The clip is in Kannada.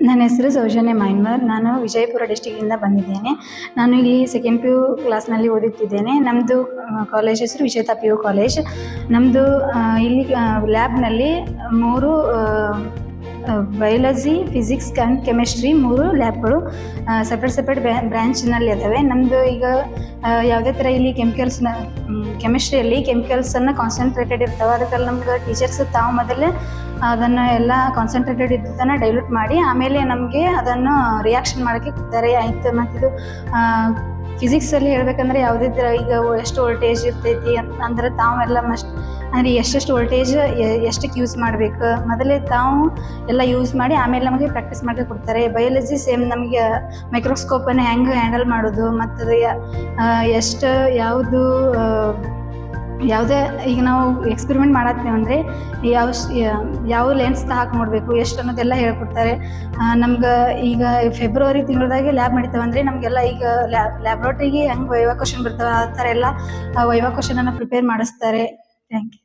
ನನ್ನ ಹೆಸರು ಸೌಜನ್ಯ ಮೈನ್ವರ್. ನಾನು ವಿಜಯಪುರ ಡಿಸ್ಟಿಕ್ಕಿಂದ ಬಂದಿದ್ದೇನೆ. ನಾನು ಇಲ್ಲಿ ಸೆಕೆಂಡ್ PU ಕ್ಲಾಸ್ನಲ್ಲಿ ಓದುತ್ತಿದ್ದೇನೆ. ನಮ್ಮದು ಕಾಲೇಜ್ ಹೆಸರು ವಿಜೇತಾ PU ಕಾಲೇಜ್. ನಮ್ಮದು ಇಲ್ಲಿ ಲ್ಯಾಬ್ನಲ್ಲಿ 3 ಬಯಾಲಜಿ, ಫಿಸಿಕ್ಸ್ ಆ್ಯಂಡ್ ಕೆಮಿಸ್ಟ್ರಿ 3 ಲ್ಯಾಬ್ಗಳು ಸಪ್ರೇಟ್ ಬ್ರ್ಯಾಂಚ್ನಲ್ಲಿ ಇದ್ದಾವೆ. ನಮ್ಮದು ಈಗ ಯಾವುದೇ ಥರ ಇಲ್ಲಿ ಕೆಮಿಸ್ಟ್ರಿಯಲ್ಲಿ ಕೆಮಿಕಲ್ಸನ್ನು ಕಾನ್ಸಂಟ್ರೇಟೆಡ್ ಇರ್ತವೆ. ಅದಕ್ಕೆಲ್ಲ ನಮ್ಗೆ ಟೀಚರ್ಸ್ ತಾವು ಮೊದಲೇ ಅದನ್ನು ಎಲ್ಲ ಕಾನ್ಸಂಟ್ರೇಟೆಡ್ ಇದ್ದದನ್ನು ಡೈಲ್ಯೂಟ್ ಮಾಡಿ ಆಮೇಲೆ ನಮಗೆ ಅದನ್ನು ರಿಯಾಕ್ಷನ್ ಮಾಡೋಕ್ಕೆ ಕೊಡ್ತಾರೆ. ಆಯಿತು, ಮತ್ತಿದು ಫಿಸಿಕ್ಸಲ್ಲಿ ಹೇಳಬೇಕಂದ್ರೆ ಯಾವುದೇ ಥರ ಈಗ ಎಷ್ಟು ವೋಲ್ಟೇಜ್ ಇರ್ತೈತಿ ಅಂದ್ರೆ ತಾವೆಲ್ಲ ಅಂದರೆ ಎಷ್ಟೆಷ್ಟು ವೋಲ್ಟೇಜ್ ಎಷ್ಟಕ್ಕೆ ಯೂಸ್ ಮಾಡಬೇಕು ಮೊದಲೇ ತಾವು ಎಲ್ಲ ಯೂಸ್ ಮಾಡಿ ಆಮೇಲೆ ನಮಗೆ ಪ್ರಾಕ್ಟೀಸ್ ಮಾಡೋಕ್ಕೆ ಕೊಡ್ತಾರೆ. ಬಯಾಲಜಿ ಸೇಮ್ ನಮಗೆ ಮೈಕ್ರೋಸ್ಕೋಪನ್ನು ಹೆಂಗೆ ಹ್ಯಾಂಡಲ್ ಮಾಡೋದು ಮತ್ತು ಅದು ಎಷ್ಟು ಯಾವುದೇ ಈಗ ನಾವು ಎಕ್ಸ್ಪೆರಿಮೆಂಟ್ ಮಾಡತ್ತೀವಿ ಅಂದರೆ ಯಾವ ಲೆನ್ಸ್ ಹಾಕಿ ನೋಡಬೇಕು ಎಷ್ಟು ಅನ್ನೋದೆಲ್ಲ ಹೇಳ್ಕೊಡ್ತಾರೆ. ನಮ್ಗೆ ಈಗ ಫೆಬ್ರವರಿ ತಿಂಗಳದಾಗೆ ಲ್ಯಾಬ್ ನಡೀತಾವೆ ಅಂದರೆ ನಮಗೆಲ್ಲ ಈಗ ಲ್ಯಾಬ್ರೋಟ್ರಿಗೆ ಹೆಂಗೆ ವೈವಾ ಕ್ವಶನ್ ಬರ್ತವೆ ಆ ಥರ ಎಲ್ಲ ವೈವಾ ಕ್ವಶನನ್ನು ಪ್ರಿಪೇರ್ ಮಾಡಿಸ್ತಾರೆ. Thank you.